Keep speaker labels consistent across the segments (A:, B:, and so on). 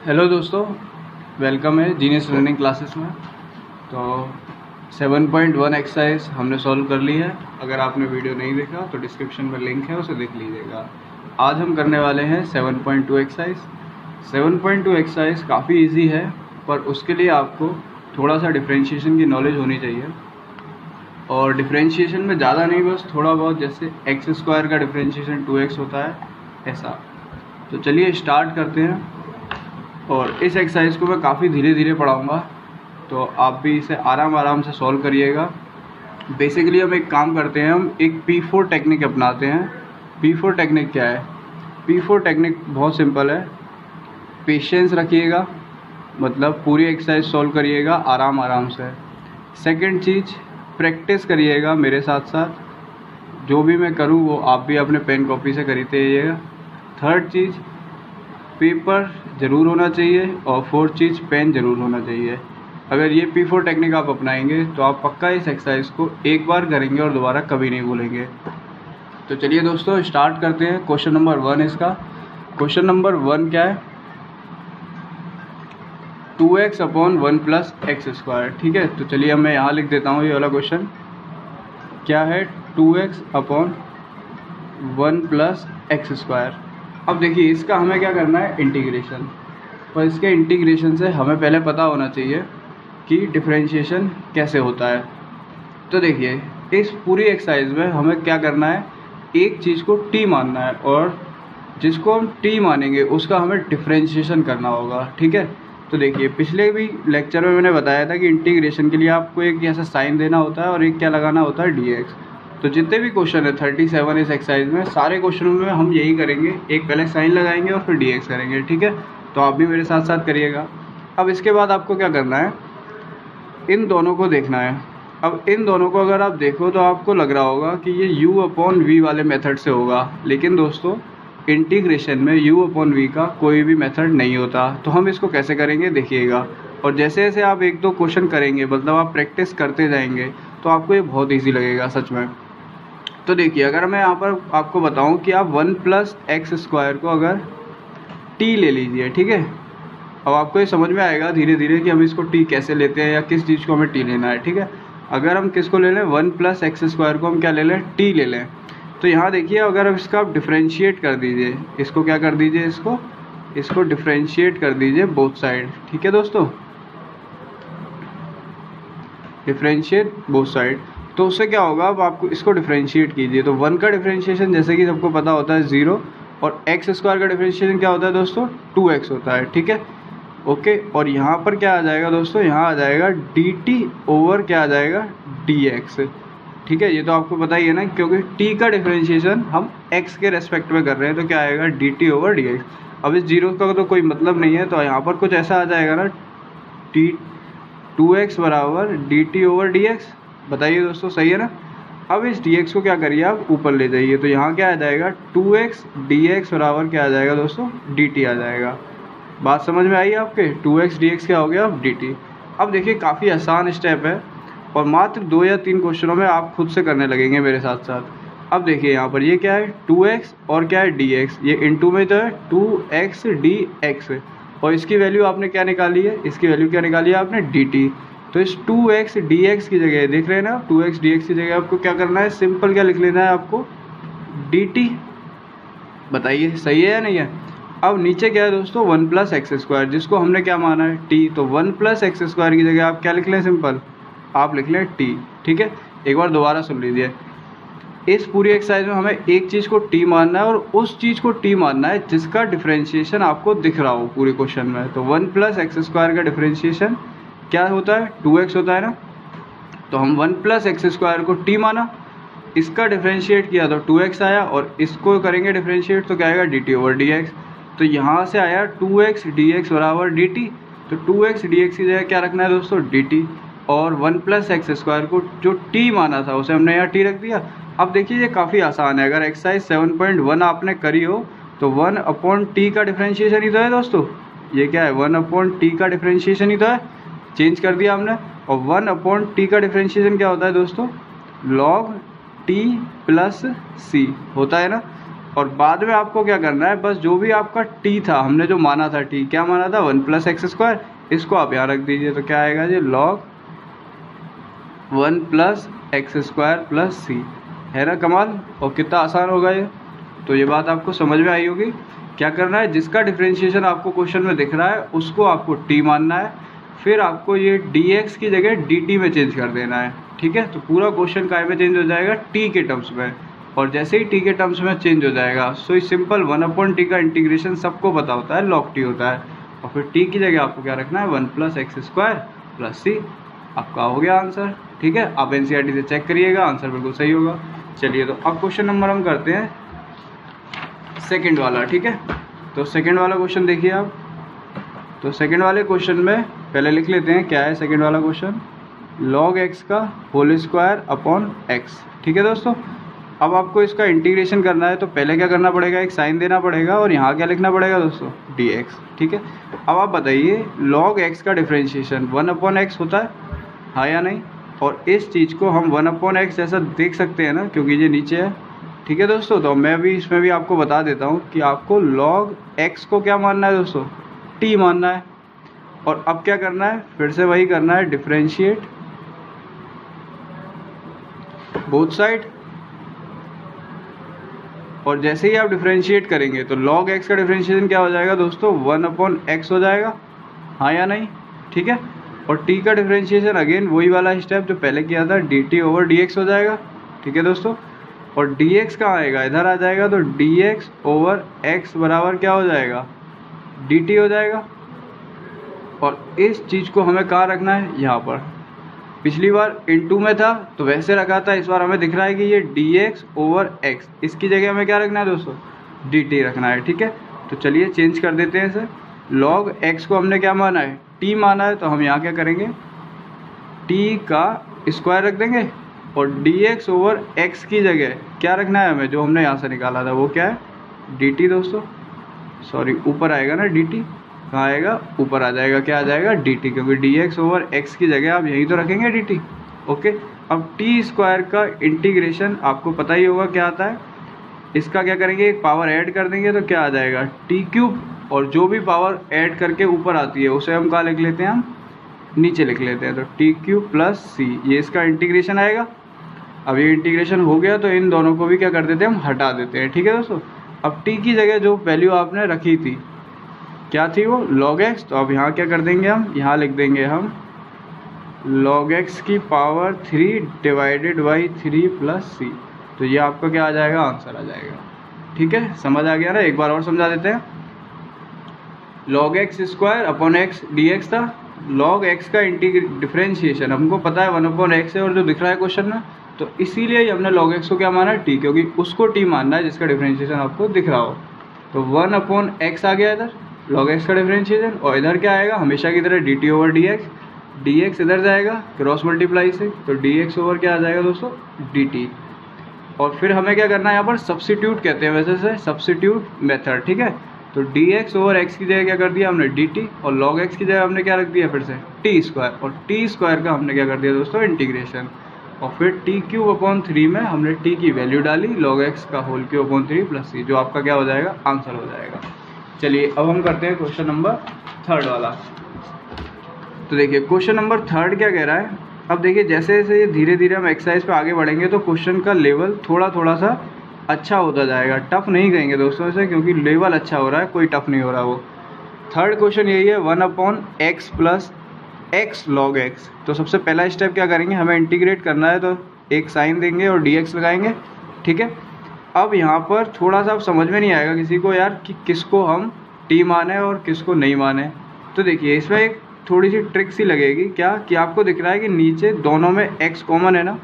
A: Hello दोस्तों, welcome है genius learning classes में। तो 7.1 एक्सरसाइज हमने सॉल्व कर ली है। अगर आपने वीडियो नहीं देखा तो डिस्क्रिप्शन में लिंक है, उसे देख लीजिएगा। आज हम करने वाले हैं 7.2 एक्सरसाइज। 7.2 एक्सरसाइज काफ़ी इजी है, पर उसके लिए आपको थोड़ा सा डिफरेंशिएशन की नॉलेज होनी चाहिए। और डिफरेंशिएशन में ज़्यादा नहीं, बस थोड़ा बहुत, जैसे एक्स स्क्वायर का डिफरेंशिएशन 2x होता है, ऐसा। तो चलिए स्टार्ट करते हैं। और इस एक्सरसाइज को मैं काफ़ी धीरे धीरे पढ़ाऊँगा, तो आप भी इसे आराम से सॉल्व करिएगा। बेसिकली हम एक काम करते हैं, हम एक P4 टेक्निक अपनाते हैं। P4 टेक्निक क्या है? P4 टेक्निक बहुत सिंपल है। पेशेंस रखिएगा, मतलब पूरी एक्सरसाइज सॉल्व करिएगा आराम से। सेकंड चीज़, प्रैक्टिस करिएगा मेरे साथ साथ। जो भी मैं करूँ वो आप भी अपने पेन कॉपी से करते रहिएगा। थर्ड चीज़, पेपर ज़रूर होना चाहिए। और फोर्थ चीज़, पेन ज़रूर होना चाहिए। अगर ये P4 टेक्निक आप अपनाएंगे तो आप पक्का इस एक्सरसाइज को एक बार करेंगे और दोबारा कभी नहीं भूलेंगे। तो चलिए दोस्तों स्टार्ट करते हैं। क्वेश्चन नंबर 1 इसका। क्वेश्चन नंबर 1 क्या है? 2x upon 1 plus x square. ठीक है, तो चलिए मैं यहाँ लिख देता हूँ ये वाला क्वेश्चन। क्या है? 2x upon 1 plus x square. अब देखिए इसका हमें क्या करना है, इंटीग्रेशन। पर इसके इंटीग्रेशन से हमें पहले पता होना चाहिए कि डिफरेंशिएशन कैसे होता है। तो देखिए इस पूरी एक्सरसाइज में हमें क्या करना है, एक चीज़ को t मानना है, और जिसको हम t मानेंगे उसका हमें डिफरेंशिएशन करना होगा। ठीक है, तो देखिए पिछले भी लेक्चर में मैंने बताया था कि इंटीग्रेशन के लिए आपको एक ऐसा साइन देना होता है और एक क्या लगाना होता है, dx। तो जितने भी क्वेश्चन है 37 इस एक्सरसाइज में, सारे क्वेश्चनों में हम यही करेंगे, एक पहले साइन लगाएंगे और फिर dx करेंगे। ठीक है, तो आप भी मेरे साथ साथ करिएगा। अब इसके बाद आपको क्या करना है, इन दोनों को देखना है। अब इन दोनों को अगर आप देखो तो आपको लग रहा होगा कि ये u अपॉन वी वाले मेथड से होगा, लेकिन दोस्तों इंटीग्रेशन में u अपॉन वी का कोई भी मेथड नहीं होता। तो हम इसको कैसे करेंगे देखिएगा। और जैसे जैसे आप एक दो क्वेश्चन करेंगे, मतलब आप प्रैक्टिस करते जाएंगे, तो आपको ये बहुत ईजी लगेगा सच में। तो देखिए अगर मैं यहाँ पर आपको बताऊँ कि आप 1 प्लस एक्स स्क्वायर को अगर t ले लीजिए। ठीक है, अब आपको ये समझ में आएगा धीरे धीरे कि हम इसको t कैसे लेते हैं या किस चीज़ को हमें t लेना है। ठीक है, अगर हम किसको ले लें, 1 प्लस एक्स स्क्वायर को हम क्या ले लें, t ले लें। तो यहाँ देखिए अगर अब इसका आप डिफ्रेंशिएट कर दीजिए, इसको क्या कर दीजिए, इसको डिफ्रेंशिएट कर दीजिए बोथ साइड। ठीक है दोस्तों, डिफ्रेंशिएट बोथ साइड। तो उससे क्या होगा, अब आपको इसको डिफ्रेंशिएट कीजिए। तो 1 का डिफ्रेंशिएशन जैसे कि सबको पता होता है 0, और एक्स स्क्वायर का डिफरेंशिएशन क्या होता है दोस्तों, 2x होता है। ठीक है, ओके। और यहाँ पर क्या आ जाएगा दोस्तों, यहाँ आ जाएगा dt ओवर क्या आ जाएगा, dx। ठीक है, ये तो आपको पता ही है ना, क्योंकि t का डिफरेंशिएशन हम x के रेस्पेक्ट में कर रहे हैं, तो क्या आएगा, dt ओवर dx। अब इस जीरो का तो कोई मतलब नहीं है, तो यहाँ पर कुछ ऐसा आ जाएगा ना, 2x बराबर dt ओवर dx। बताइए दोस्तों, सही है ना। अब इस dx को क्या करिए, आप ऊपर ले जाइए, तो यहाँ क्या आ जाएगा, 2x dx बराबर क्या आ जाएगा दोस्तों, dt आ जाएगा। बात समझ में आई आपके? 2x dx क्या हो गया, अब dt। अब देखिए काफ़ी आसान स्टेप है, और मात्र 2 या 3 क्वेश्चनों में आप खुद से करने लगेंगे मेरे साथ साथ। अब देखिए यहाँ पर ये क्या है, 2x और क्या है, dx। ये इनटू में तो है 2x dx, और इसकी वैल्यू आपने क्या निकाली है, इसकी वैल्यू क्या निकाली है आपने, dt। तो इस 2x dx की जगह देख रहे हैं ना, 2x dx की जगह आपको क्या करना है, सिंपल क्या लिख लेना है आपको, dt। बताइए सही है या नहीं है। अब नीचे क्या है दोस्तों, 1 प्लस एक्स स्क्वायर, जिसको हमने क्या माना है, t। तो 1 प्लस एक्स स्क्वायर की जगह आप क्या लिख लें, सिंपल आप लिख लें t। ठीक है, एक बार दोबारा सुन लीजिए। इस पूरी एक्सरसाइज में हमें एक चीज़ को t मानना है, और उस चीज़ को t मानना है जिसका डिफरेंशिएशन आपको दिख रहा हो पूरे क्वेश्चन में। तो 1 प्लस एक्स स्क्वायर का डिफरेंशिएशन क्या होता है, 2x होता है ना। तो हम 1 प्लस एक्स स्क्वायर को t माना, इसका डिफरेंशिएट किया तो 2x आया, और इसको करेंगे डिफरेंशिएट तो क्या आएगा, dt ओवर dx। तो यहाँ से आया 2x dx बराबर dt। तो 2x dx की जगह क्या रखना है दोस्तों, dt। और 1 प्लस एक्स स्क्वायर को जो t माना था उसे हमने यहाँ t रख दिया। अब देखिए ये काफ़ी आसान है, अगर एक्सरसाइज 7.1 आपने करी हो तो 1 अपॉन t का डिफरेंशिएशन ही तो है दोस्तों। ये क्या है, 1 अपॉन t का डिफरेंशिएशन ही तो है, चेंज कर दिया हमने। और 1 अपॉन t का डिफरेंशिएशन क्या होता है दोस्तों, log t प्लस c होता है ना। और बाद में आपको क्या करना है, बस जो भी आपका t था, हमने जो माना था t, क्या माना था 1 + x², इसको आप यहाँ रख दीजिए। तो क्या आएगा जी, log 1 + x² + c, है ना कमाल। और कितना आसान होगा ये। तो ये बात आपको समझ में आई होगी। क्या करना है, जिसका डिफरेंशिएशन आपको क्वेश्चन में दिख रहा है उसको आपको t मानना है, फिर आपको ये dx की जगह dt में चेंज कर देना है, ठीक है। तो पूरा क्वेश्चन काय में चेंज हो जाएगा, t के टर्म्स में। और जैसे ही t के टर्म्स में चेंज हो जाएगा, सो इस सिंपल 1/t का इंटीग्रेशन सबको पता होता है, log t होता है। और फिर t की जगह आपको क्या रखना है, 1 + x² + c, आपका हो गया आंसर, ठीक है। आप NCERT से चेक करिएगा, आंसर बिल्कुल सही होगा। चलिए, तो अब क्वेश्चन नंबर हम करते हैं सेकंड वाला, ठीक है। तो सेकंड वाला क्वेश्चन देखिए आप। तो सेकंड वाले क्वेश्चन में पहले लिख लेते हैं क्या है सेकंड वाला क्वेश्चन, log x का होल स्क्वायर अपॉन x, ठीक है दोस्तों। अब आपको इसका इंटीग्रेशन करना है, तो पहले क्या करना पड़ेगा, एक साइन देना पड़ेगा और यहाँ क्या लिखना पड़ेगा दोस्तों, dx, ठीक है। अब आप बताइए, log x का डिफरेंशिएशन 1/x होता है, हाँ या नहीं। और इस चीज़ को हम 1/x ऐसा देख सकते हैं ना, क्योंकि ये नीचे है, ठीक है दोस्तों। तो मैं भी इसमें भी आपको बता देता हूँ कि आपको log x को क्या मानना है दोस्तों, t मानना है। और अब क्या करना है, फिर से वही करना है, डिफरेंशिएट बोथ साइड। और जैसे ही आप डिफरेंशिएट करेंगे तो log x का डिफरेंशिएशन क्या हो जाएगा दोस्तों, 1/x हो जाएगा, हाँ या नहीं, ठीक है। और t का डिफरेंशिएशन अगेन वही वाला स्टेप जो पहले किया था, dt/dx हो जाएगा, ठीक है दोस्तों। और dx कहाँ आएगा, इधर आ जाएगा, तो dx/x बराबर क्या हो जाएगा, dt हो जाएगा। और इस चीज़ को हमें कहाँ रखना है, यहाँ पर। पिछली बार इनटू में था तो वैसे रखा था, इस बार हमें दिख रहा है कि ये dx/x, इसकी जगह हमें क्या रखना है दोस्तों, dt रखना है, ठीक है। तो चलिए चेंज कर देते हैं इसे। log x को हमने क्या माना है, t माना है, तो हम यहाँ क्या करेंगे, t का स्क्वायर रख देंगे और dx/x की जगह क्या रखना है हमें, जो हमने यहाँ से निकाला था वो क्या है, dt दोस्तों। सॉरी, ऊपर आएगा ना dt, कहाँ आएगा, ऊपर आ जाएगा, क्या आ जाएगा, dt, क्योंकि dx/x की जगह आप यहीं तो रखेंगे dt, ओके। अब t² का इंटीग्रेशन आपको पता ही होगा क्या आता है, इसका क्या करेंगे, एक पावर ऐड कर देंगे तो क्या आ जाएगा, t³। और जो भी पावर ऐड करके ऊपर आती है उसे हम कहाँ लिख लेते हैं, हम नीचे लिख लेते हैं। तो t³ + c, ये इसका इंटीग्रेशन आएगा। अब ये इंटीग्रेशन हो गया तो इन दोनों को भी क्या कर देते हैं, हम हटा देते हैं, ठीक है दोस्तों। अब t की जगह जो वैल्यू आपने रखी थी क्या थी, वो log x। तो अब यहाँ क्या कर देंगे, हम यहाँ लिख देंगे हम log x की पावर 3 / 3 + c। तो ये आपका क्या आ जाएगा, आंसर आ जाएगा, ठीक है। समझ आ गया ना, एक बार और समझा देते हैं। log x² upon x dx था, log x का डिफरेंशिएशन हमको पता है 1/x है, और जो दिख रहा है क्वेश्चन में, तो इसीलिए ही हमने log x को क्या माना है, t, क्योंकि उसको t मानना है जिसका डिफरेंशिएशन आपको दिख रहा हो। तो 1/x आ गया इधर, log x का डिफरेंशिएशन, और इधर क्या आएगा, हमेशा की तरह dt/dx, dx इधर जाएगा क्रॉस मल्टीप्लाई से, तो dx/ क्या आ जाएगा दोस्तों, dt। और फिर हमें क्या करना है, यहाँ पर सब्स्टिट्यूट कहते हैं वैसे से, सब्स्टिट्यूट मेथड, ठीक है। तो dx/x की जगह क्या कर दिया हमने, dt, और log x की जगह हमने क्या रख दिया, फिर से t², और t² का हमने क्या कर दिया दोस्तों, इंटीग्रेशन। और फिर t³/3 में हमने t की वैल्यू डाली, log x का होल क्यूब अपॉन 3 + c, जो आपका क्या हो जाएगा, आंसर हो जाएगा। चलिए अब हम करते हैं क्वेश्चन नंबर थर्ड वाला। तो देखिए क्वेश्चन नंबर थर्ड क्या कह रहा है। अब देखिए जैसे जैसे ये धीरे धीरे हम एक्सरसाइज पे आगे बढ़ेंगे तो क्वेश्चन का लेवल थोड़ा थोड़ा सा अच्छा होता जाएगा। टफ नहीं कहेंगे दोस्तों इसे, क्योंकि लेवल अच्छा हो रहा है, कोई टफ नहीं हो रहा। वो थर्ड क्वेश्चन यही है, 1/x + x log x। तो सबसे पहला स्टेप क्या करेंगे, हमें इंटीग्रेट करना है, तो एक साइन देंगे और dx लगाएंगे, ठीक है। अब यहाँ पर थोड़ा सा समझ में नहीं आएगा किसी को यार कि किसको हम t माने और किसको नहीं माने। तो देखिए इसमें एक थोड़ी सी ट्रिक सी लगेगी, क्या कि आपको दिख रहा है कि नीचे दोनों में x कॉमन है ना,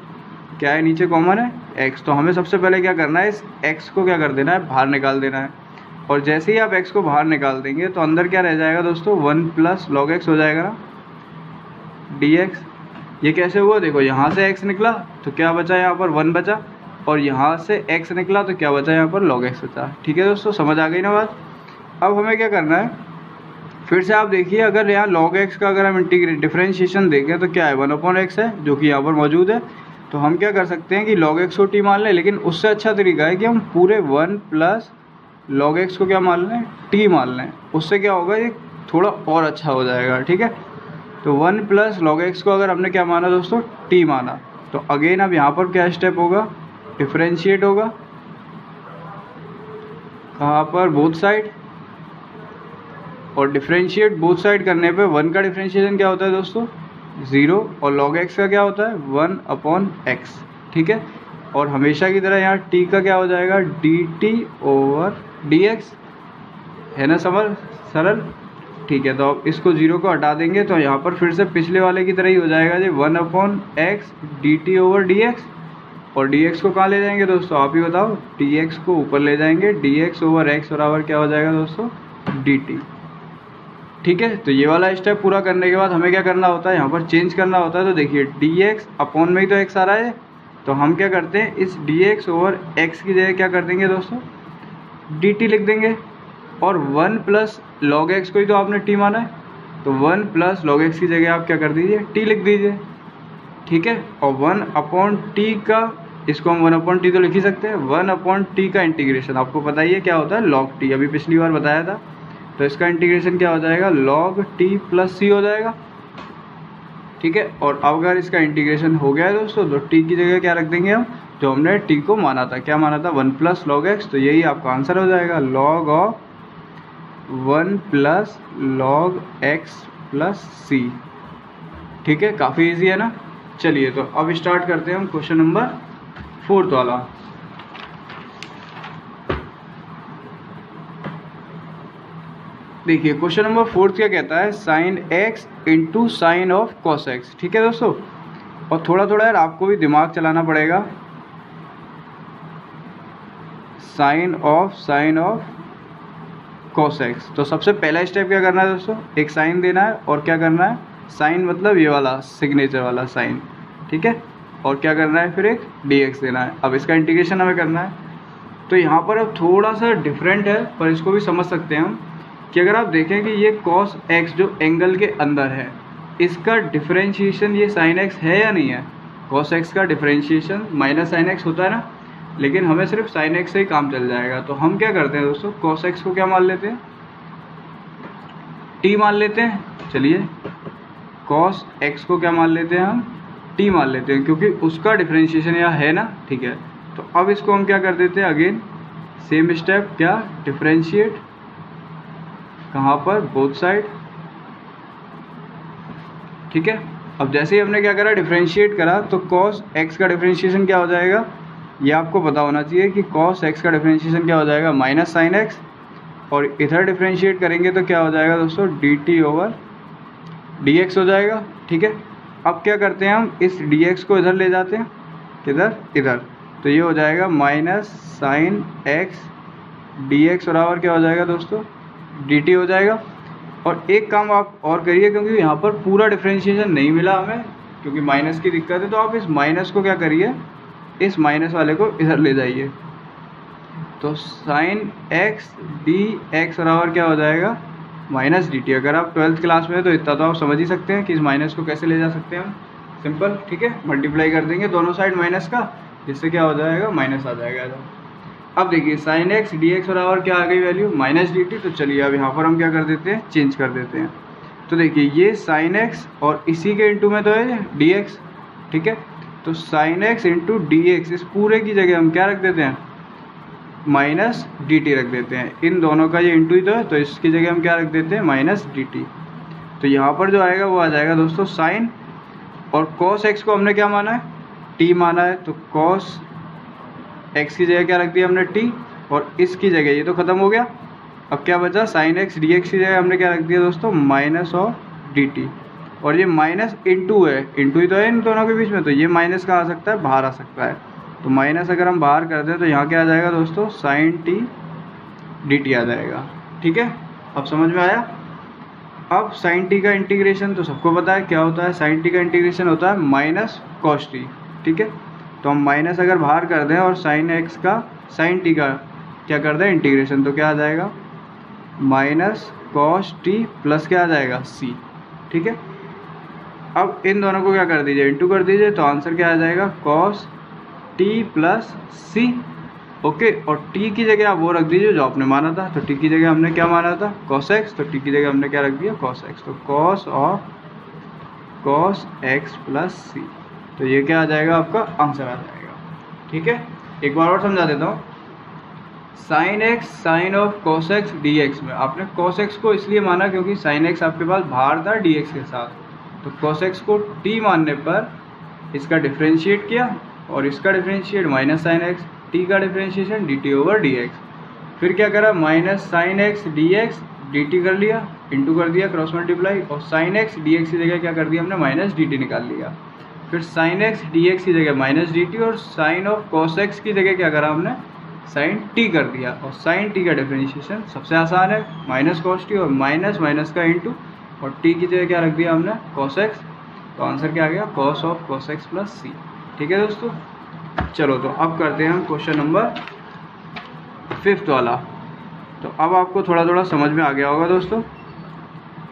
A: क्या है, नीचे कॉमन है x। तो हमें सबसे पहले क्या करना है, इस x को क्या कर देना है, बाहर निकाल देना है। और जैसे ही आप x को बाहर निकाल देंगे तो अंदर क्या रह जाएगा दोस्तों, 1 + log x हो जाएगा ना, dx। ये कैसे हुआ, देखो यहाँ से x निकला तो क्या बचा, यहाँ पर 1 बचा, और यहाँ से x निकला तो क्या बचा, यहाँ पर log x बचा। ठीक है दोस्तों, समझ आ गई ना बात। अब हमें क्या करना है, फिर से आप देखिए, अगर यहाँ log x का अगर हम इंटीग्रेट डिफरेंशिएशन देखें तो क्या है, 1/x है जो कि यहाँ पर मौजूद है। तो हम क्या कर सकते हैं कि log x को t मान लें, लेकिन उससे अच्छा तरीका है कि हम पूरे 1 प्लस log x को क्या मान लें, t मान लें। उससे क्या होगा, ये थोड़ा और अच्छा हो जाएगा, ठीक है। तो 1 प्लस log x को अगर हमने क्या माना दोस्तों, t माना, तो अगेन अब यहाँ पर क्या स्टेप होगा, डिफरेंशिएट होगा, कहाँ पर, बोथ साइड। और डिफरेंशिएट बोथ साइड करने पे 1 का डिफरेंशिएशन क्या होता है दोस्तों, 0, और log x का क्या होता है, 1/x, ठीक है। और हमेशा की तरह यहाँ t का क्या हो जाएगा, dt/dx, है ना सरल, ठीक है। तो अब इसको 0 को हटा देंगे तो यहाँ पर फिर से पिछले वाले की तरह ही हो जाएगा जी, 1/x dt/dx। और dx को कहाँ ले जाएंगे दोस्तों, आप ही बताओ, dx को ऊपर ले जाएंगे, dx/x बराबर क्या हो जाएगा दोस्तों, dt, ठीक है। तो ये वाला स्टेप पूरा करने के बाद हमें क्या करना होता है, यहाँ पर चेंज करना होता है। तो देखिए dx अपॉन में ही तो x आ रहा है, तो हम क्या करते हैं, इस dx/x की जगह क्या कर देंगे दोस्तों, dt लिख देंगे। और 1 प्लस log x को ही तो आपने t माना है, तो 1 प्लस log x की जगह आप क्या कर दीजिए, t लिख दीजिए, ठीक है। और 1/t का, इसको हम 1/t तो लिख ही सकते हैं, 1/t का इंटीग्रेशन आपको पता ही है क्या होता है, log t, अभी पिछली बार बताया था। तो इसका इंटीग्रेशन क्या हो जाएगा, log t प्लस c हो जाएगा, ठीक है। और अब अगर इसका इंटीग्रेशन हो गया है दोस्तों, तो t की जगह क्या रख देंगे हम, जो हमने t को माना था, क्या माना था, 1 प्लस log x, तो यही आपका आंसर हो जाएगा, log of 1 plus log x plus c, ठीक है। काफ़ी इजी है ना। चलिए तो अब स्टार्ट करते हैं हम क्वेश्चन नंबर 4 वाला। देखिए क्वेश्चन नंबर 4 क्या कहता है, sine x into sine of cos x, ठीक है दोस्तों। और थोड़ा थोड़ा यार आपको भी दिमाग चलाना पड़ेगा। साइन ऑफ कॉस एक्स, तो सबसे पहला स्टेप क्या करना है दोस्तों, एक साइन देना है, और क्या करना है, साइन मतलब ये वाला सिग्नेचर वाला साइन, ठीक है। और क्या करना है, फिर एक dx देना है। अब इसका इंटीग्रेशन हमें करना है। तो यहाँ पर अब थोड़ा सा डिफरेंट है, पर इसको भी समझ सकते हैं हम, कि अगर आप देखें कि ये cos x जो एंगल के अंदर है, इसका डिफरेंशिएशन ये sin x है या नहीं है। cos x का डिफरेंशिएशन माइनस sin x होता है ना, लेकिन हमें सिर्फ sin x से ही काम चल जाएगा। तो हम क्या करते हैं दोस्तों, cos x को क्या मान लेते हैं, t मान लेते हैं। चलिए cos x को क्या मान लेते हैं हम, t मान लेते हैं, क्योंकि उसका डिफरेंशिएशन यहाँ है ना, ठीक है। तो अब इसको हम क्या कर देते हैं, अगेन सेम स्टेप, क्या, डिफरेंशिएट, कहाँ पर, बोथ साइड, ठीक है। अब जैसे ही हमने क्या करा, डिफरेंशिएट करा, तो cos x का डिफरेंशिएशन क्या हो जाएगा, ये आपको पता होना चाहिए कि cos x का डिफरेंशिएशन क्या हो जाएगा, माइनस साइन x। और इधर डिफरेंशिएट करेंगे तो क्या हो जाएगा दोस्तों, dt/dx हो जाएगा, ठीक है। अब क्या करते हैं हम, इस dx को इधर ले जाते हैं, किधर, इधर, तो ये हो जाएगा माइनस साइन x dx बराबर क्या हो जाएगा दोस्तों, dt हो जाएगा। और एक काम आप और करिए, क्योंकि यहाँ पर पूरा डिफरेंशिएशन नहीं मिला हमें, क्योंकि माइनस की दिक्कत है, तो आप इस माइनस को क्या करिए, इस माइनस वाले को इधर ले जाइए। तो साइन x dx बराबर क्या हो जाएगा, माइनस dt। अगर आप 12th क्लास में है तो इतना तो आप समझ ही सकते हैं कि इस माइनस को कैसे ले जा सकते हैं हम, सिंपल, ठीक है। मल्टीप्लाई कर देंगे दोनों साइड माइनस का, जिससे क्या हो जाएगा, माइनस आ जाएगा इधर। अब देखिए साइन x dx बराबर क्या आ गई वैल्यू, माइनस dt। तो चलिए अब यहाँ पर हम क्या कर देते हैं, चेंज कर देते हैं। तो देखिए ये साइन x और इसी के इंटू में तो है dx, ठीक है। तो साइन x इंटू dx, इस पूरे की जगह हम क्या रख देते हैं, माइनस dt रख देते हैं। इन दोनों का ये इंटू ही तो है, तो इसकी जगह हम क्या रख देते हैं, माइनस dt। तो यहाँ पर जो आएगा वो आ जाएगा दोस्तों साइन, और cos x को हमने क्या माना है, t माना है, तो cos x की जगह क्या रख दिया हमने, t, और इसकी जगह ये तो ख़त्म हो गया। अब क्या बचा, साइन x dx की जगह हमने क्या रख दिया दोस्तों, माइनस ऑफ dt। और ये माइनस इंटू है, इंटू ही तो है इन दोनों के बीच में, तो ये माइनस का आ सकता है, बाहर आ सकता है। तो माइनस अगर हम बाहर कर दें तो यहाँ क्या आ जाएगा दोस्तों, साइन t dt आ जाएगा, ठीक है। अब समझ में आया। अब साइन t का इंटीग्रेशन तो सबको पता है क्या होता है, साइन t का इंटीग्रेशन होता है माइनस कॉस t, ठीक है। तो हम माइनस अगर बाहर कर दें और साइन x का साइन t का क्या कर दें इंटीग्रेशन, तो क्या आ जाएगा, माइनस कॉस t प्लस क्या आ जाएगा, c, ठीक है। अब इन दोनों को क्या कर दीजिए, इंटू कर दीजिए, तो आंसर क्या आ जाएगा, cos t प्लस सी। ओके, और t की जगह आप वो रख दीजिए जो आपने माना था। तो t की जगह हमने क्या माना था, cos x, तो t की जगह हमने क्या रख दिया, cos x। तो cos of cos x plus सी, तो ये क्या आ जाएगा, आपका आंसर आ जाएगा। ठीक है, एक बार और समझा देता हूँ। Sine x sine of cos x dx में आपने cos x को इसलिए माना क्योंकि sin x आपके पास बाहर था dx के साथ। तो cos x को t मानने पर इसका डिफरेंशिएट किया और इसका differentiate minus sine X, T का differentiation D T over D X. फिर क्या करा, minus sine X D X D T कर लिया, इंटू कर दिया, क्रॉस मल्टीप्लाई, और साइन एक्स डी एक्स की जगह क्या कर दिया हमने, माइनस डी टी निकाल लिया। फिर साइन एक्स डी एक्स की जगह माइनस डी टी, और साइन ऑफ कॉस एक्स की जगह क्या करा हमने, साइन टी कर दिया। और साइन टी का डिफरेंशिएशन सबसे आसान है, माइनस कॉस टी, और माइनस माइनस का इंटू, और टी की जगह क्या रख दिया हमने, कॉस एक्स। तो आंसर क्या आ गया, cos of cos X plus C. ठीक है दोस्तों, चलो तो अब करते हैं हम क्वेश्चन नंबर 5th वाला। तो अब आपको थोड़ा थोड़ा समझ में आ गया होगा दोस्तों।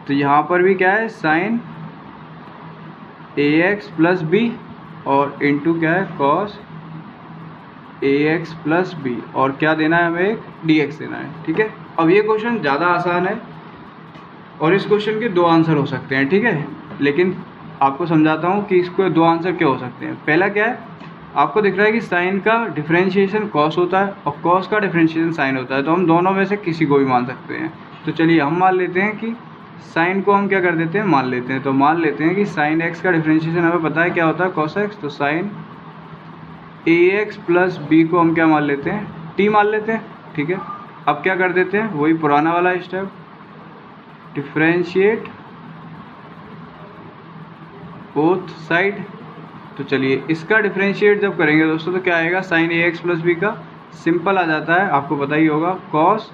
A: तो यहाँ पर भी क्या है, साइन ए एक्स प्लस बी, और इंटू क्या है, cos A x plus B, और क्या देना है हमें, एक डी एक्स देना है। ठीक है, अब ये क्वेश्चन ज़्यादा आसान है और इस क्वेश्चन के 2 आंसर हो सकते हैं। ठीक है, लेकिन आपको समझाता हूँ कि इसको 2 आंसर क्या हो सकते हैं। पहला क्या है, आपको दिख रहा है कि साइन का डिफरेंशिएशन कॉस होता है और कॉस का डिफरेंशिएशन साइन होता है, तो हम दोनों में से किसी को भी मान सकते हैं। तो चलिए हम मान लेते हैं कि साइन को हम क्या कर देते हैं, मान लेते हैं। तो मान लेते हैं कि साइन एक्स का डिफरेंशिएशन हमें पता है क्या होता है, कॉस एक्स। तो साइन ए एक्स प्लस बी को हम क्या मान लेते हैं, टी मान लेते हैं। ठीक है, अब क्या कर देते हैं, वही पुराना वाला स्टेप, डिफरेंशिएट बोथ साइड। तो चलिए इसका डिफरेंशिएट जब करेंगे दोस्तों तो क्या आएगा, साइन ए एक्स प्लस बी का सिंपल आ जाता है, आपको पता ही होगा, cos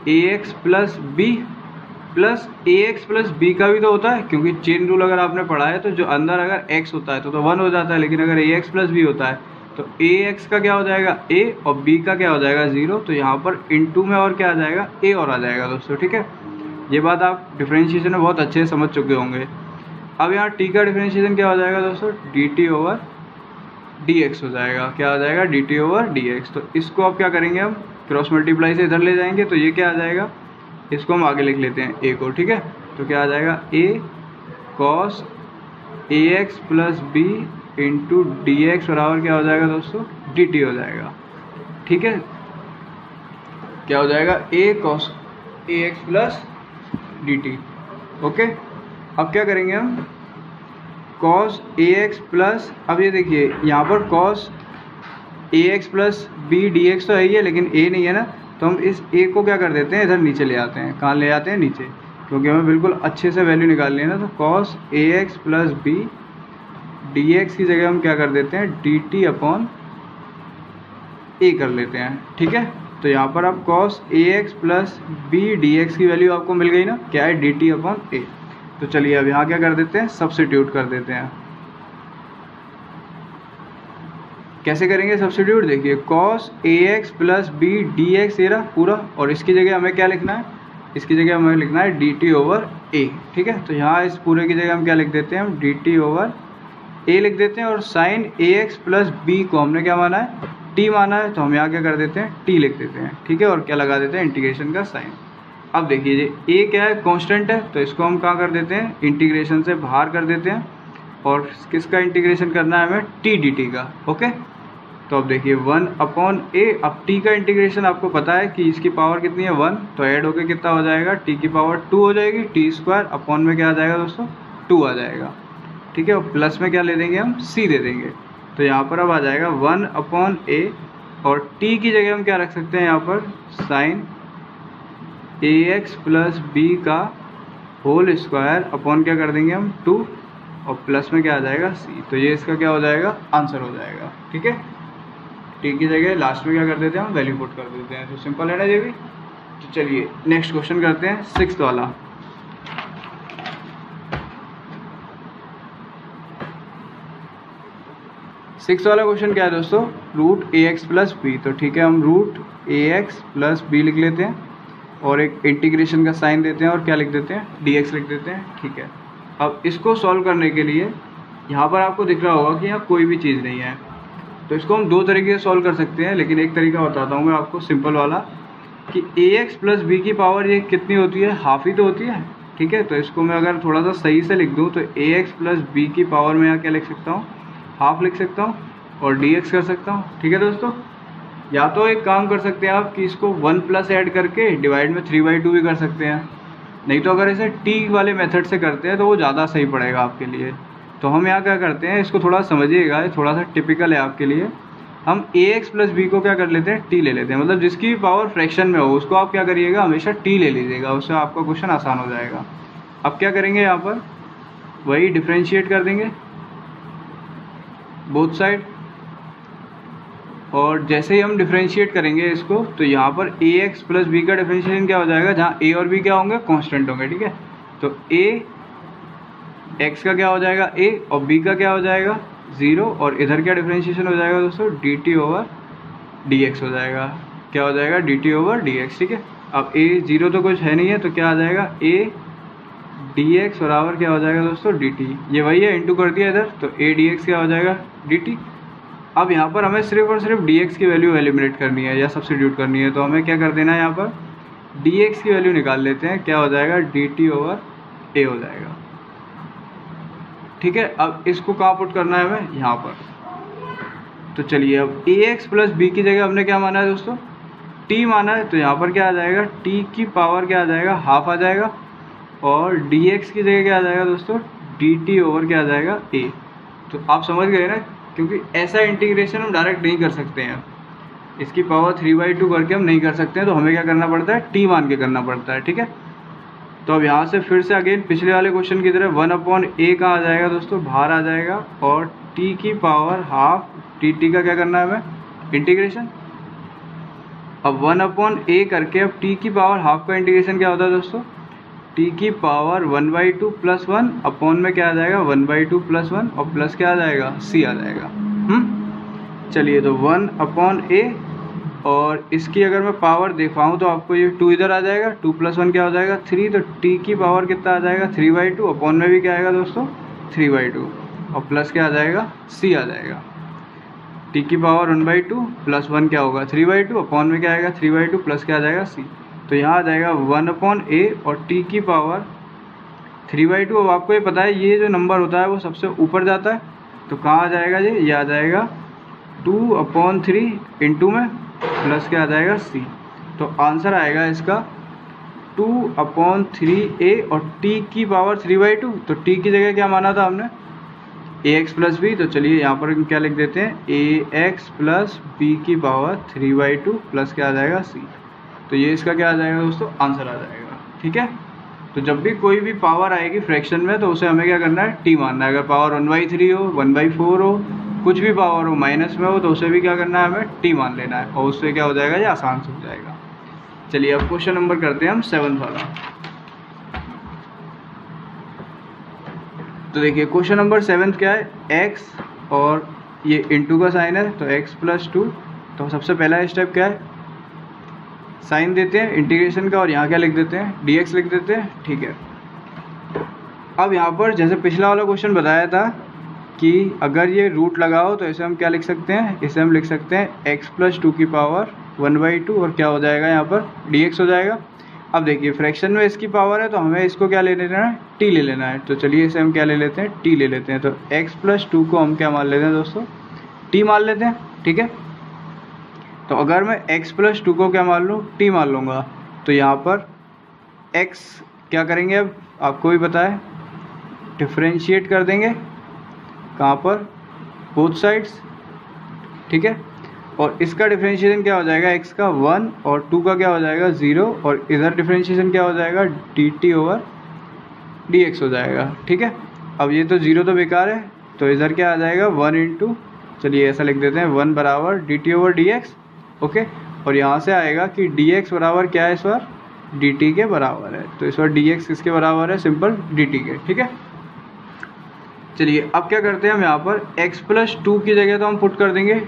A: A x plus B plus A x plus B का भी तो होता है, क्योंकि चेन रूल अगर आपने पढ़ा है तो जो अंदर अगर x होता है तो 1 हो जाता है, लेकिन अगर ए एक्स प्लस बी होता है तो ए एक्स का क्या हो जाएगा, a, और b का क्या हो जाएगा, 0। तो यहाँ पर इनटू में और क्या आ जाएगा, a और आ जाएगा दोस्तों। ठीक है, ये बात आप डिफरेंशिएशन में बहुत अच्छे से समझ चुके होंगे। अब यहाँ t का डिफरेंशिएशन क्या हो जाएगा दोस्तों, D T over D x हो जाएगा। क्या हो जाएगा, D T over D X. तो इसको अब क्या करेंगे, हम क्रॉस मल्टीप्लाई से इधर ले जाएंगे, तो ये क्या आ जाएगा, इसको हम आगे लिख लेते हैं a को। ठीक है, तो क्या आ जाएगा, a cos A x plus b into d x बराबर क्या हो जाएगा दोस्तों, डी टी हो जाएगा। ठीक है, क्या हो जाएगा, a cos A x plus D T. Okay, अब क्या करेंगे हम, कॉस ए एक्स प्लस, अब ये देखिए यहाँ पर कॉस ए x plus B D X तो है ही है, लेकिन a नहीं है ना, तो हम इस a को क्या कर देते हैं, इधर नीचे ले आते हैं। कहाँ ले आते हैं, नीचे, क्योंकि हमें बिल्कुल अच्छे से वैल्यू निकालनी है ना। तो कॉस ए x plus B D X की जगह हम क्या कर देते हैं, डी टी अपॉन ए कर लेते हैं। ठीक है, तो यहाँ पर अब कॉस ए x plus B D X की वैल्यू आपको मिल गई ना, क्या है, डी टी अपॉन ए। तो चलिए अब यहाँ क्या कर देते हैं, सब्स्टिट्यूट कर देते हैं। कैसे करेंगे सब्स्टिट्यूट, देखिए कॉस ए x plus B D X ये रहा पूरा, और इसकी जगह हमें क्या लिखना है, इसकी जगह हमें लिखना है डी टी ओवर ए। ठीक है, तो यहाँ इस पूरे की जगह हम क्या लिख देते हैं, हम डी टी ओवर ए लिख देते हैं। और साइन ए एक्स प्लस बी को हमने क्या माना है, टी माना है, तो हम यहाँ क्या कर देते हैं, टी लिख देते हैं। ठीक है, और क्या लगा देते हैं, इंटीग्रेशन का साइन। अब देखिए ए क्या है, कांस्टेंट है, तो इसको हम कहाँ कर देते हैं, इंटीग्रेशन से बाहर कर देते हैं, और किसका इंटीग्रेशन करना है हमें, टी डी टी का। ओके, तो अब देखिए 1 अपॉन ए, अब टी का इंटीग्रेशन आपको पता है कि इसकी पावर कितनी है, 1, तो ऐड होके कितना हो जाएगा, टी की पावर 2 हो जाएगी, टी स्क्वायर अपॉन में क्या आ जाएगा दोस्तों, 2 आ जाएगा। ठीक है, और प्लस में क्या ले देंगे हम, सी दे देंगे। तो यहाँ पर अब आ जाएगा 1 अपॉन ए, और टी की जगह हम क्या रख सकते हैं यहाँ पर, साइन ए एक्स प्लस बी का होल स्क्वायर अपॉन क्या कर देंगे हम, 2, और प्लस में क्या आ जाएगा, सी। तो ये इसका क्या हो जाएगा, आंसर हो जाएगा। ठीक है, टी की जगह लास्ट में क्या कर देते हैं, हम वैल्यू पुट कर देते हैं। तो सिंपल है ना ये भी। तो चलिए नेक्स्ट क्वेश्चन करते हैं, 6th वाला। सिक्स वाला क्वेश्चन क्या है दोस्तों, रूट ए एक्स प्लस बी। तो ठीक है, हम रूट ए एक्स प्लस बी लिख लेते हैं और एक इंटीग्रेशन का साइन देते हैं और क्या लिख देते हैं, डी एक्स लिख देते हैं। ठीक है, अब इसको सॉल्व करने के लिए यहाँ पर आपको दिख रहा होगा कि यहाँ कोई भी चीज़ नहीं है, तो इसको हम दो तरीके से सॉल्व कर सकते हैं, लेकिन एक तरीका बताता हूँ मैं आपको सिंपल वाला, कि ax प्लस बी की पावर ये कितनी होती है, हाफ ही तो होती है, ठीक है। तो इसको मैं अगर थोड़ा सा सही से लिख दूँ तो ax प्लस बी की पावर में यहाँ क्या लिख सकता हूँ, हाफ लिख सकता हूँ और dx कर सकता हूँ, ठीक है दोस्तों। या तो एक काम कर सकते हैं आप कि इसको 1 प्लस ऐड करके डिवाइड में 3/2 भी कर सकते हैं, नहीं तो अगर इसे t वाले मेथड से करते हैं तो वो ज़्यादा सही पड़ेगा आपके लिए। तो हम यहाँ क्या करते हैं, इसको थोड़ा समझिएगा, थोड़ा सा टिपिकल है आपके लिए। हम ax प्लस बी को क्या कर लेते हैं, t ले लेते हैं, मतलब जिसकी पावर फ्रैक्शन में हो उसको आप क्या करिएगा, हमेशा t ले लीजिएगा, उससे आपका क्वेश्चन आसान हो जाएगा। अब क्या करेंगे, यहाँ पर वही डिफ्रेंशिएट कर देंगे बोथ साइड, और जैसे ही हम डिफ्रेंशिएट करेंगे इसको तो यहाँ पर ax प्लस बी का डिफ्रेंशिएशन क्या हो जाएगा, जहाँ a और b क्या होंगे, कांस्टेंट होंगे, ठीक है। तो x का क्या हो जाएगा a और b का क्या हो जाएगा 0, और इधर क्या डिफ्रेंशिएशन हो जाएगा दोस्तों, dt ओवर dx हो जाएगा, क्या हो जाएगा dt ओवर dx, ठीक है। अब a 0 तो कुछ है नहीं है, तो क्या आ जाएगा a dx बराबर क्या हो जाएगा दोस्तों dt, ये वही है, इंटू कर दिया इधर, तो a dx क्या हो जाएगा dt। अब यहाँ पर हमें सिर्फ और सिर्फ dx की वैल्यू एलिमिनेट करनी है या सब्स्टिट्यूट करनी है, तो हमें क्या कर देना है, यहाँ पर dx की वैल्यू निकाल लेते हैं, क्या हो जाएगा dt ओवर a हो जाएगा, ठीक है। अब इसको कहाँ पुट करना है हमें, यहाँ पर। तो चलिए अब ax प्लस बी की जगह हमने क्या माना है दोस्तों, t माना है, तो यहाँ पर क्या आ जाएगा, t की पावर क्या आ जाएगा, हाफ आ जाएगा, और dx की जगह क्या आ जाएगा दोस्तों, dt ओवर क्या आ जाएगा a। तो आप समझ गए ना, क्योंकि ऐसा इंटीग्रेशन हम डायरेक्ट नहीं कर सकते हैं, इसकी पावर 3/2 करके हम नहीं कर सकते हैं, तो हमें क्या करना पड़ता है, t मान के करना पड़ता है, ठीक है। तो अब यहाँ से फिर से अगेन पिछले वाले क्वेश्चन की तरह 1/a कहाँ आ जाएगा दोस्तों, बाहर आ जाएगा, और t की पावर हाफ dt का क्या करना है हमें, इंटीग्रेशन। अब 1/a करके अब t की पावर हाफ का इंटीग्रेशन क्या होता है दोस्तों, t की पावर 1/2 प्लस 1 अपॉन में क्या आ जाएगा 1/2 प्लस 1, और प्लस क्या आ जाएगा c आ जाएगा। चलिए तो 1/a, और इसकी अगर मैं पावर दिखाऊँ तो आपको ये 2 इधर आ जाएगा, 2 प्लस 1 क्या हो जाएगा 3, तो t की पावर कितना आ जाएगा 3/2, अपॉन में भी क्या आएगा दोस्तों 3/2, और प्लस क्या आ जाएगा c आ जाएगा। t की पावर 1/2 प्लस 1 क्या होगा 3/2, अपॉन में क्या आएगा 3/2, प्लस क्या आ जाएगा c। तो यहाँ आ जाएगा 1/a और t की पावर 3/2। अब आपको ये पता है ये जो नंबर होता है वो सबसे ऊपर जाता है, तो कहाँ आ जाएगा ये आ जाएगा 2/3 इंटू में प्लस क्या आ जाएगा c। तो आंसर आएगा इसका 2/3a और t की पावर 3/2। तो t की जगह क्या माना था हमने, ax प्लस b, तो चलिए यहाँ पर हम क्या लिख देते हैं, ax प्लस b की पावर 3/2 प्लस क्या आ जाएगा c। तो ये इसका क्या आ जाएगा दोस्तों, आंसर आ जाएगा, ठीक है। तो जब भी कोई भी पावर आएगी फ्रैक्शन में तो उसे हमें क्या करना है, t मानना है। अगर पावर 1/3 हो, 1/4 हो, कुछ भी पावर हो माइनस में हो, तो उसे भी क्या करना है, हमें t मान लेना है, और उससे क्या हो जाएगा, ये आसान से हो जाएगा। चलिए अब क्वेश्चन नंबर करते हैं हम 7th वाला। तो देखिए क्वेश्चन नंबर 7 क्या है, x और ये इंटू का साइन है, तो x प्लस 2। तो सबसे पहला स्टेप क्या है, साइन देते हैं इंटीग्रेशन का, और यहाँ क्या लिख देते हैं, dx लिख देते हैं, ठीक है। अब यहाँ पर जैसे पिछला वाला क्वेश्चन बताया था कि अगर ये रूट लगाओ तो इसे हम क्या लिख सकते हैं, इसे हम लिख सकते हैं x प्लस 2 की पावर 1/2, और क्या हो जाएगा यहाँ पर dx हो जाएगा। अब देखिए फ्रैक्शन में इसकी पावर है तो हमें इसको क्या ले लेना है, t ले लेना है। तो चलिए इसे हम क्या ले लेते हैं, t ले लेते हैं। तो x प्लस 2 को हम क्या मान लेते हैं दोस्तों, t मान लेते हैं, ठीक है। तो अगर मैं x प्लस 2 को क्या मान लूँ, t मान लूँगा, तो यहाँ पर x क्या करेंगे, अब आपको भी पता है डिफ्रेंशिएट कर देंगे, कहाँ पर, बोथ साइड्स, ठीक है। और इसका डिफरेंशिएशन क्या हो जाएगा, x का 1 और 2 का क्या हो जाएगा 0, और इधर डिफरेंशिएशन क्या हो जाएगा dt ओवर dx हो जाएगा, ठीक है। अब ये तो 0 तो बेकार है, तो इधर क्या आ जाएगा 1 इंटू, चलिए ऐसा लिख देते हैं 1 बराबर dt ओवर dx, ओके। और यहाँ से आएगा कि dx बराबर क्या है, इस बार dt के बराबर है। तो इस बार dx किसके बराबर है, सिंपल dt के, ठीक है। चलिए अब क्या करते हैं हम, यहाँ पर x प्लस 2 की जगह तो हम पुट कर देंगे,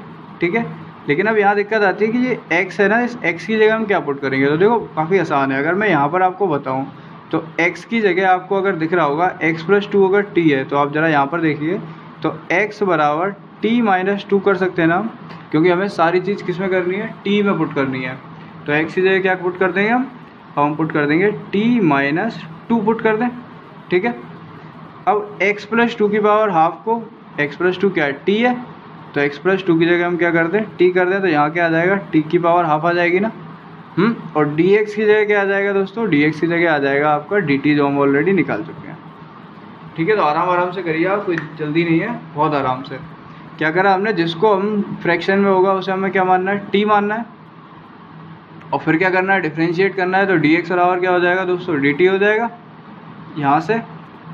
A: ठीक है। लेकिन अब यहाँ दिक्कत आती है कि ये x है ना, इस x की जगह हम क्या पुट करेंगे। तो देखो काफ़ी आसान है, अगर मैं यहाँ पर आपको बताऊँ तो x की जगह आपको अगर दिख रहा होगा x प्लस 2 अगर t है तो आप ज़रा यहाँ पर देखिए, तो x बराबर t माइनस 2 कर सकते हैं ना हम, क्योंकि हमें सारी चीज़ किस में करनी है, t में पुट करनी है। तो x की जगह क्या पुट कर देंगे हम पुट कर देंगे t माइनस 2 पुट कर दें, ठीक है। अब x प्लस 2 की पावर हाफ को, x प्लस 2 क्या है, t है, तो x प्लस 2 की जगह हम क्या कर दें, t कर दें, तो यहाँ क्या आ जाएगा, t की पावर हाफ आ जाएगी ना। और dx की जगह क्या आ जाएगा दोस्तों, dx की जगह आ जाएगा आपका dt, जो हम ऑलरेडी निकाल चुके हैं, ठीक है। तो आराम से करिए आप, कोई जल्दी नहीं है, बहुत आराम से। क्या करा हमने, जिसको हम फ्रैक्शन में होगा उसे हमें क्या मानना है, t मानना है, और फिर क्या करना है, डिफ्रेंशिएट करना है। तो dx बराबर क्या हो जाएगा दोस्तों, dt हो जाएगा यहाँ से,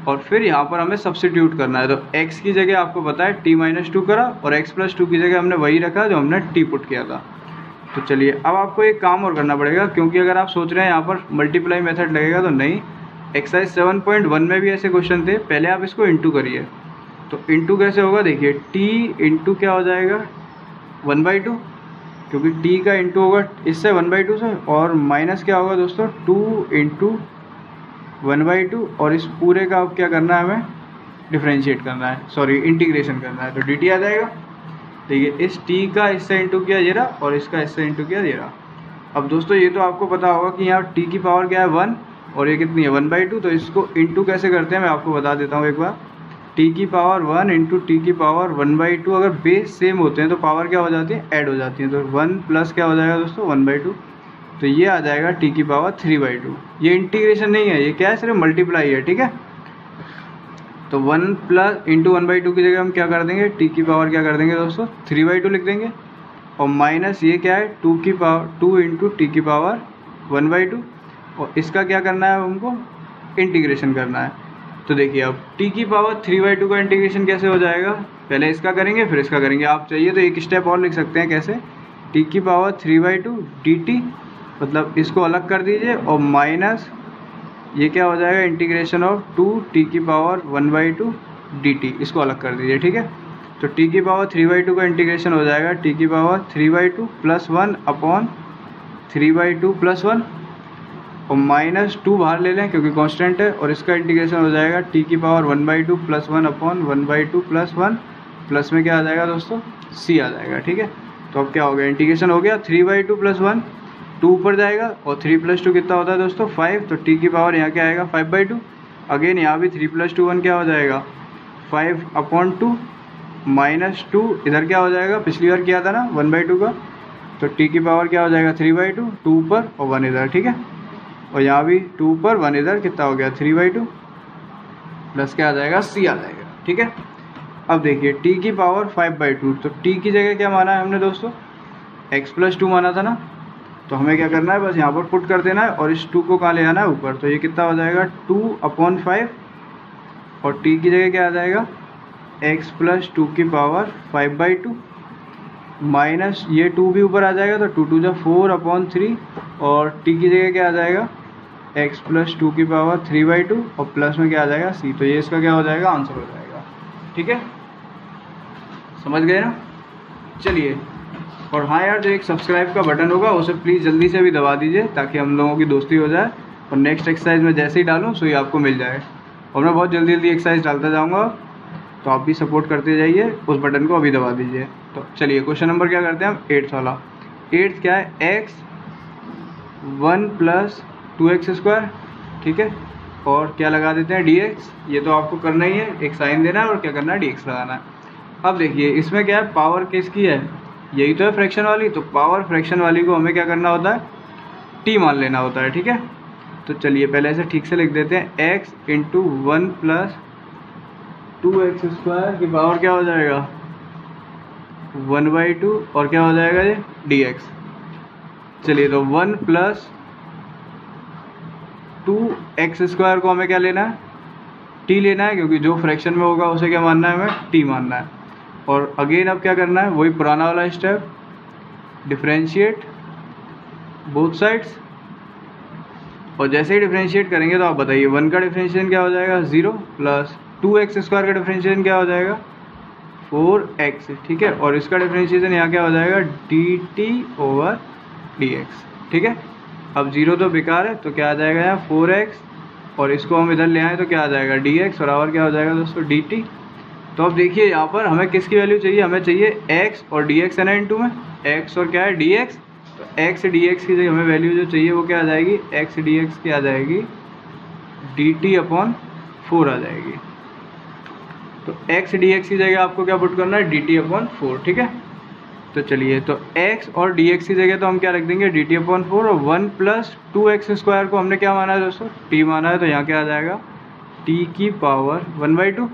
A: और फिर यहाँ पर हमें सब्स्टिट्यूट करना है। तो x की जगह आपको पता है t माइनस 2 करा, और x प्लस 2 की जगह हमने वही रखा जो हमने t पुट किया था। तो चलिए अब आपको एक काम और करना पड़ेगा, क्योंकि अगर आप सोच रहे हैं यहाँ पर मल्टीप्लाई मेथड लगेगा, तो नहीं, एक्सरसाइज 7.1 में भी ऐसे क्वेश्चन थे, पहले आप इसको इंटू करिए। तो इंटू कैसे होगा, देखिए t इंटू क्या हो जाएगा, 1/2, क्योंकि t का इंटू होगा इससे 1/2 से, और माइनस क्या होगा दोस्तों, 2 इंटू 1/2, और इस पूरे का अब क्या करना है, हमें डिफ्रेंशिएट करना है, सॉरी इंटीग्रेशन करना है। तो dt आ जाएगा, देखिए इस t का इससे इंटू किया ये रहा, और इसका इससे इंटू किया ये रहा। अब दोस्तों ये तो आपको पता होगा कि यहाँ t की पावर क्या है 1, और ये कितनी है 1/2। तो इसको इंटू कैसे करते हैं मैं आपको बता देता हूँ एक बार। t की पावर 1 इंटू टी की पावर 1/2, अगर बेस सेम होते हैं तो पावर क्या हो जाती है, ऐड हो जाती है। तो 1 प्लस क्या हो जाएगा दोस्तों, 1/2, तो ये आ जाएगा t की पावर 3/2। ये इंटीग्रेशन नहीं है, ये क्या है, सिर्फ मल्टीप्लाई है, ठीक है। तो 1 प्लस इंटू 1/2 की जगह हम क्या कर देंगे, t की पावर क्या कर देंगे दोस्तों, 3/2 लिख देंगे, और माइनस ये क्या है, 2 की पावर 2 इंटू टी की पावर 1/2, और इसका क्या करना है हमको, इंटीग्रेशन करना है। तो देखिए अब t की पावर 3/2 का इंटीग्रेशन कैसे हो जाएगा, पहले इसका करेंगे फिर इसका करेंगे। आप चाहिए तो एक स्टेप और लिख सकते हैं, कैसे, t की पावर 3/2 dt, मतलब इसको अलग कर दीजिए, और माइनस ये क्या हो जाएगा, इंटीग्रेशन ऑफ 2t की पावर 1/2 dt, इसको अलग कर दीजिए, ठीक है। तो t की पावर 3/2 का इंटीग्रेशन हो जाएगा t की पावर 3/2 प्लस 1 अपॉन 3/2 प्लस 1, और माइनस 2 बाहर ले लें क्योंकि कांस्टेंट है, और इसका इंटीग्रेशन हो जाएगा t की power 1/2 plus 1 upon 1/2 plus 1, plus में क्या आ जाएगा दोस्तों, c आ जाएगा, ठीक है। तो अब क्या हो गया, इंटीग्रेशन हो गया 3/2 प्लस 1, 2 ऊपर जाएगा, और 3 प्लस 2 कितना होता है दोस्तों, 5। तो t की पावर यहाँ क्या आएगा, 5/2। अगेन यहाँ भी 3 प्लस 2 1 क्या हो जाएगा, 5 अपॉन 2, माइनस 2 इधर क्या हो जाएगा, पिछली बार किया था ना 1/2 का, तो t की पावर क्या हो जाएगा, 3/2, 2 ऊपर और 1 इधर, ठीक है। और यहाँ भी 2 ऊपर 1 इधर, कितना हो गया 3/2, प्लस क्या आ जाएगा, c आ जाएगा, ठीक है। अब देखिए t की पावर 5/2, तो t की जगह क्या माना है हमने दोस्तों, x प्लस 2 माना था ना। तो हमें क्या करना है, बस यहाँ पर पुट कर देना है, और इस 2 को कहाँ ले आना है, ऊपर। तो ये कितना हो जाएगा, 2/5, और t की जगह क्या आ जाएगा, x प्लस 2 की पावर 5/2, माइनस ये 2 भी ऊपर आ जाएगा, तो 2 2 जा 4/3, और t की जगह क्या आ जाएगा, x प्लस 2 की पावर 3/2, और प्लस में क्या आ जाएगा, c। तो ये इसका क्या हो जाएगा, आंसर हो जाएगा, ठीक है। समझ गए ना, चलिए। और हाँ यार, जो एक सब्सक्राइब का बटन होगा उसे प्लीज़ जल्दी से भी दबा दीजिए, ताकि हम लोगों की दोस्ती हो जाए, और नेक्स्ट एक्सरसाइज में जैसे ही डालूँ सो ही आपको मिल जाए। और मैं बहुत जल्दी एक्सरसाइज डालता जाऊँगा, तो आप भी सपोर्ट करते जाइए, उस बटन को अभी दबा दीजिए। तो चलिए क्वेश्चन नंबर क्या करते हैं हम, 8th वाला। 8th क्या है, x 1 प्लस 2x², ठीक है, और क्या लगा देते हैं dx। ये तो आपको करना ही है, एक साइन देना है और क्या करना है, dx लगाना है। अब देखिए इसमें क्या है, पावर किसकी है, यही तो है फ्रैक्शन वाली। तो पावर फ्रैक्शन वाली को हमें क्या करना होता है, t मान लेना होता है, ठीक है। तो चलिए पहले ऐसे ठीक से लिख देते हैं, x इंटू 1 प्लस 2x² की पावर क्या हो जाएगा, 1/2, और क्या हो जाएगा ये dx। चलिए तो 1 प्लस 2x² को हमें क्या लेना है, t लेना है, क्योंकि जो फ्रैक्शन में होगा उसे क्या मानना है, हमें t मानना है। और अगेन अब क्या करना है, वही पुराना वाला स्टेप, डिफरेंशिएट बोथ साइड्स। और जैसे ही डिफरेंशिएट करेंगे तो आप बताइए, 1 का डिफरेंशिएशन क्या हो जाएगा, 0, प्लस 2x² का डिफरेंशिएशन क्या हो जाएगा, 4x, ठीक है। और इसका डिफरेंशिएशन यहाँ क्या हो जाएगा, dt/dx, ठीक है। अब 0 तो बेकार है, तो क्या आ जाएगा यहाँ 4x और इसको हम इधर ले आए तो क्या आ जाएगा dx बराबर क्या हो जाएगा दोस्तों dt। तो अब देखिए यहाँ पर हमें किसकी वैल्यू चाहिए, हमें चाहिए x और dx है ना इनटू में x और क्या है dx, तो x dx की जगह हमें वैल्यू जो चाहिए वो क्या आ जाएगी, x dx की आ जाएगी dt/4 आ जाएगी। तो x dx की जगह आपको क्या पुट करना है dt/4, ठीक है। तो चलिए, तो x और dx की जगह तो हम क्या रख देंगे dt/4 और 1 + 2x² को हमने क्या माना है दोस्तों t माना है, तो यहाँ क्या आ जाएगा t⁻1/2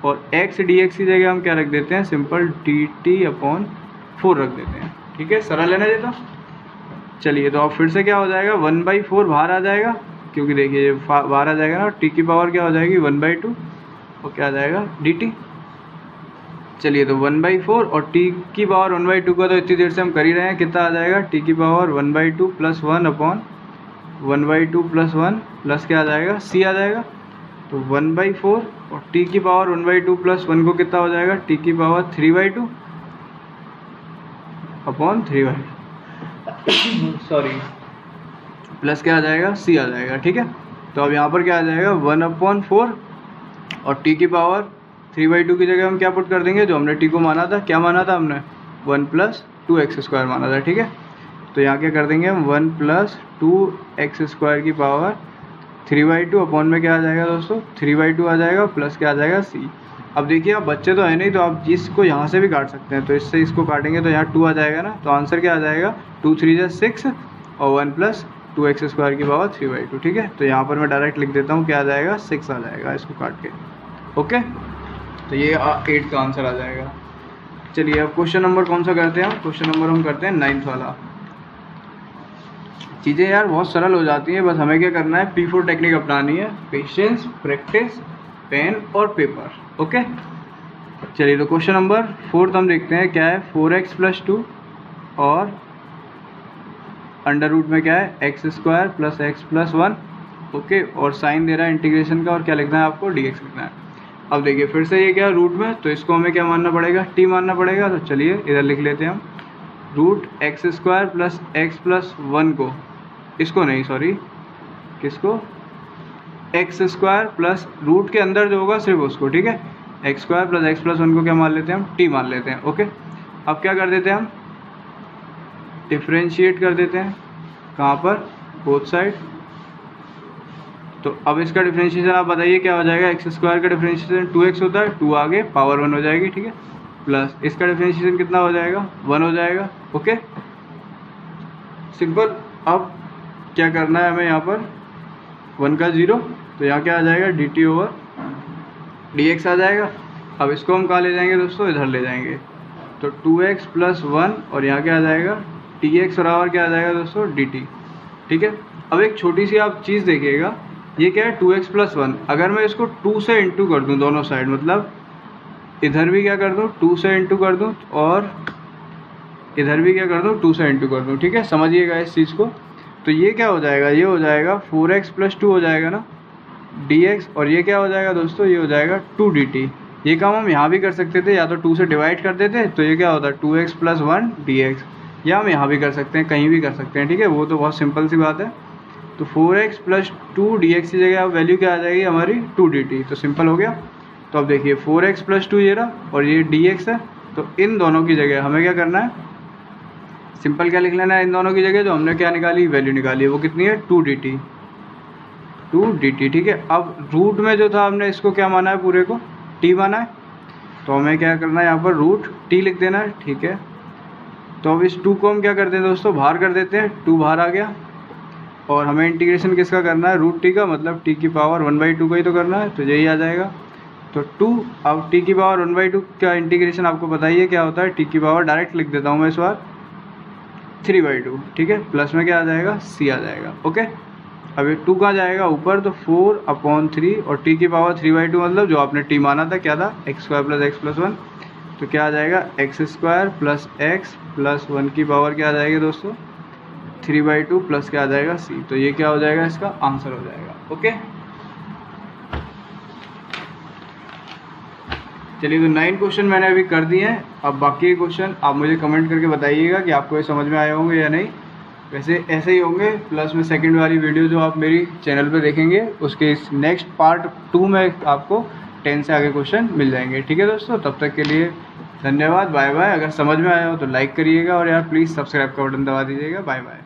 A: और x dx की जगह हम क्या रख देते हैं सिंपल dt/4 रख देते हैं, ठीक है, सरल है ना ये। तो चलिए, तो अब फिर से क्या हो जाएगा 1/4 बाहर आ जाएगा, क्योंकि देखिए ये बाहर आ जाएगा ना, t की पावर क्या हो जाएगी 1/2 और क्या आ जाएगा dt। चलिए, तो 1/4 और t की पावर 1/2 का तो इतनी देर से हम कर ही रहे हैं, कितना आ जाएगा t की पावर 1/2 + 1/2 + 1 प्लस क्या आ जाएगा c आ जाएगा। तो 1/4 और t की पावर 1/2 + 1 को कितना हो जाएगा t की पावर 3/2 / 3/2 सॉरी प्लस क्या आ जाएगा c आ जाएगा, ठीक है। तो अब यहाँ पर क्या आ जाएगा 1/4 और t की पावर 3/2 की जगह हम क्या पुट कर देंगे, जो हमने t को माना था, क्या माना था हमने 1 + 2x² माना था, ठीक है। तो यहाँ क्या कर देंगे हम 1 + 2x² की पावर 3/2 अपॉन में क्या आ जाएगा दोस्तों 3/2 आ जाएगा प्लस क्या आ जाएगा c। अब देखिए आप बच्चे तो है नहीं, तो आप इसको यहाँ से भी काट सकते हैं, तो इससे इसको काटेंगे तो यहाँ 2 आ जाएगा ना, तो आंसर क्या आ जाएगा 2 × 3 = 6 और 1 + 2x² की पावर 3/2, ठीक है। तो यहाँ पर मैं डायरेक्ट लिख देता हूँ, क्या आ जाएगा 6 आ जाएगा इसको काट के, ओके। तो ये 8 का आंसर आ जाएगा। चलिए, अब क्वेश्चन नंबर कौन सा करते हैं, क्वेश्चन नंबर हम करते हैं 9th वाला। चीज़ें यार बहुत सरल हो जाती हैं, बस हमें क्या करना है P4 टेक्निक अपनानी है, पेशेंस, प्रैक्टिस, पेन और पेपर, ओके। चलिए, तो क्वेश्चन नंबर 4 हम देखते हैं क्या है 4x + 2 और अंडर रूट में क्या है x² + x + 1, ओके, और साइन दे रहा है इंटीग्रेशन का और क्या लिखना है आपको dx लिखना है। अब देखिए फिर से ये क्या रूट में, तो इसको हमें क्या मानना पड़ेगा t मानना पड़ेगा। तो चलिए इधर लिख लेते हैं हम x² + x + 1 को, इसको नहीं सॉरी किसको x² प्लस रूट के अंदर जो होगा सिर्फ उसको, ठीक है, x² + x + 1 को क्या मान लेते हैं हम t मान लेते हैं, ओके। अब क्या कर देते हैं हम डिफ्रेंशिएट कर देते हैं, कहाँ पर बोथ साइड। तो अब इसका डिफरेंशिएशन आप बताइए क्या हो जाएगा, x² का डिफरेंशिएशन 2x होता है, 2 आगे पावर 1 हो जाएगी, ठीक है, प्लस इसका डिफरेंशिएशन कितना हो जाएगा 1 हो जाएगा, ओके, सिंपल। अब क्या करना है हमें यहाँ पर 1 का 0, तो यहाँ क्या आ जाएगा dt/dx आ जाएगा। अब इसको हम कहाँ ले जाएंगे दोस्तों, इधर ले जाएंगे, तो 2x + 1 और यहाँ क्या आ जाएगा dx बराबर क्या आ जाएगा दोस्तों dt, ठीक है। अब एक छोटी सी आप चीज़ देखिएगा, ये क्या है 2x + 1, अगर मैं इसको 2 से इंटू कर दूँ दोनों साइड, मतलब इधर भी क्या कर दूँ 2 से इंटू कर दूँ और इधर भी क्या कर दूँ 2 से इंटू कर दूँ, ठीक है, समझिएगा इस चीज़ को। तो ये क्या हो जाएगा, ये हो जाएगा 4x + 2 हो जाएगा ना dx, और ये क्या हो जाएगा दोस्तों, ये हो जाएगा 2 dt। ये काम हम यहाँ भी कर सकते थे, या तो 2 से डिवाइड कर देते, तो ये क्या होता है 2x + 1 dx, या हम यहाँ भी कर सकते हैं, कहीं भी कर सकते हैं, ठीक है, वो तो बहुत सिंपल सी बात है। तो 4x + 2 dx की जगह अब वैल्यू क्या आ जाएगी हमारी 2 dt, तो सिंपल हो गया। तो अब देखिए 4x + 2 ये रहा और ये dx है, तो इन दोनों की जगह हमें क्या करना है, सिंपल क्या लिख लेना है, इन दोनों की जगह जो हमने क्या निकाली वैल्यू निकाली है वो कितनी है 2 dt, 2 dt, ठीक है। अब रूट में जो था हमने इसको क्या माना है, पूरे को t माना है, तो हमें क्या करना है यहाँ पर √t लिख देना है, ठीक है। तो अब इस 2 को हम क्या करते हैं दोस्तों बाहर कर देते हैं, 2 बाहर आ गया, और हमें इंटीग्रेशन किसका करना है √t का, मतलब t की पावर 1/2 का ही तो करना है, तो यही आ जाएगा। तो 2, अब t की पावर 1/2 का इंटीग्रेशन आपको बताइए क्या होता है, t की पावर डायरेक्ट लिख देता हूँ मैं इस बार 3/2, ठीक है, प्लस में क्या आ जाएगा c आ जाएगा, ओके। अब ये 2 कहाँ जाएगा ऊपर, तो 4/3 और t की पावर 3/2 मतलब जो आपने t माना था क्या था x² + x + 1, तो क्या आ जाएगा x² + x + 1 की पावर क्या आ जाएगी दोस्तों 3/2 प्लस क्या आ जाएगा c, तो ये क्या हो जाएगा इसका आंसर हो जाएगा, ओके। चलिए, तो 9 क्वेश्चन मैंने अभी कर दिए हैं। अब बाकी क्वेश्चन आप मुझे कमेंट करके बताइएगा कि आपको ये समझ में आए होंगे या नहीं। वैसे ऐसे ही होंगे, प्लस में सेकंड वाली वीडियो जो आप मेरी चैनल पे देखेंगे उसके इस नेक्स्ट पार्ट 2 में आपको 10 से आगे क्वेश्चन मिल जाएंगे। ठीक है दोस्तों, तब तक के लिए धन्यवाद, बाय बाय। अगर समझ में आया हो तो लाइक करिएगा और यार प्लीज़ सब्सक्राइब का बटन दबा दीजिएगा। Bye bye.